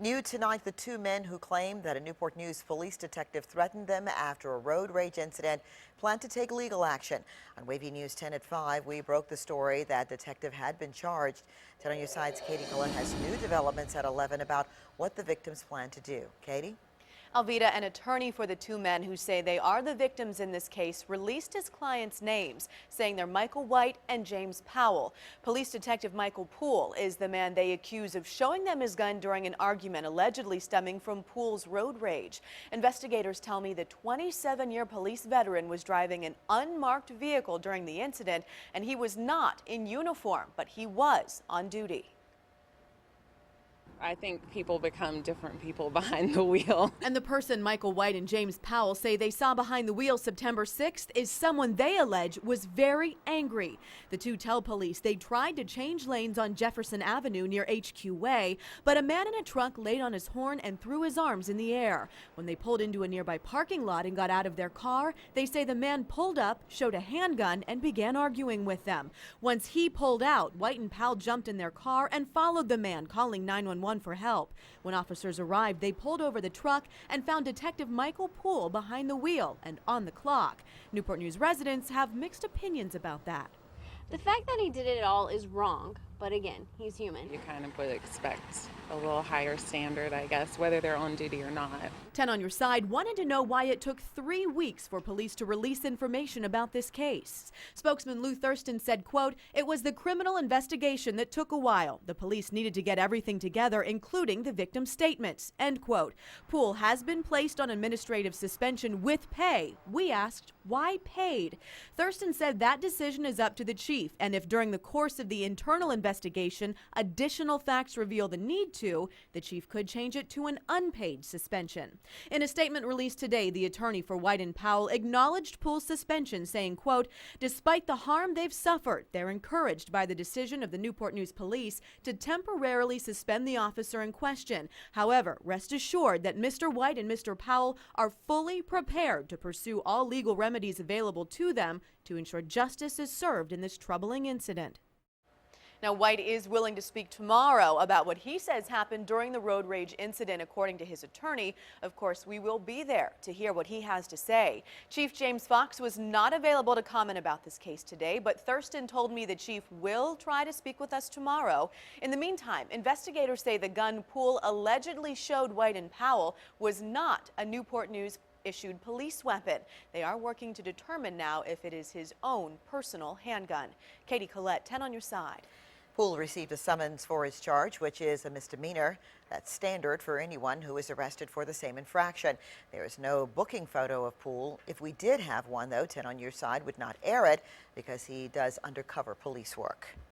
New tonight, the two men who claim that a Newport News police detective threatened them after a road rage incident plan to take legal action. On Wavy News 10 at 5, we broke the story that detective had been charged. 10 on your side's Katie Collette has new developments at 11 about what the victims plan to do. Katie? Alvita, an attorney for the two men who say they are the victims in this case, released his clients' names, saying they're Michael White and James Powell. Police Detective Michael Poole is the man they accuse of showing them his gun during an argument allegedly stemming from Poole's road rage. Investigators tell me the 27-year police veteran was driving an unmarked vehicle during the incident, and he was not in uniform, but he was on duty. I think people become different people behind the wheel. And the person Michael White and James Powell say they saw behind the wheel September 6th is someone they allege was very angry. The two tell police they tried to change lanes on Jefferson Avenue near HQ Way, but a man in a truck laid on his horn and threw his arms in the air. When they pulled into a nearby parking lot and got out of their car, they say the man pulled up, showed a handgun, and began arguing with them. Once he pulled out, White and Powell jumped in their car and followed the man, calling 911 for help. When officers arrived, they pulled over the truck and found Detective Michael Poole behind the wheel and on the clock. Newport News residents have mixed opinions about that. The fact that he did it all is wrong, but again, he's human. You kind of would expect a little higher standard, I guess, whether they're on duty or not. 10 on your side wanted to know why it took 3 weeks for police to release information about this case. Spokesman Lou Thurston said, quote, "It was the criminal investigation that took a while. The police needed to get everything together, including the victim's statements," end quote. Poole has been placed on administrative suspension with pay. We asked, why paid? Thurston said that decision is up to the chief, and if during the course of the internal investigation additional facts reveal the need to, the chief could change it to an unpaid suspension. In a statement released today, the attorney for White and Powell acknowledged Poole's suspension, saying, quote, "Despite the harm they've suffered, they're encouraged by the decision of the Newport News Police to temporarily suspend the officer in question. However, rest assured that Mr. White and Mr. Powell are fully prepared to pursue all legal remedies available to them to ensure justice is served in this troubling incident." Now, White is willing to speak tomorrow about what he says happened during the road rage incident, according to his attorney. Of course, we will be there to hear what he has to say. Chief James Fox was not available to comment about this case today, but Thurston told me the chief will try to speak with us tomorrow. In the meantime, investigators say the gun Poole allegedly showed White and Powell was not a Newport News issued police weapon. They are working to determine now if it is his own personal handgun. Katie Collette, 10 on your side. Poole received a summons for his charge, which is a misdemeanor. That's standard for anyone who is arrested for the same infraction. There is no booking photo of Poole. If we did have one, though, 10 on your side would not air it because he does undercover police work.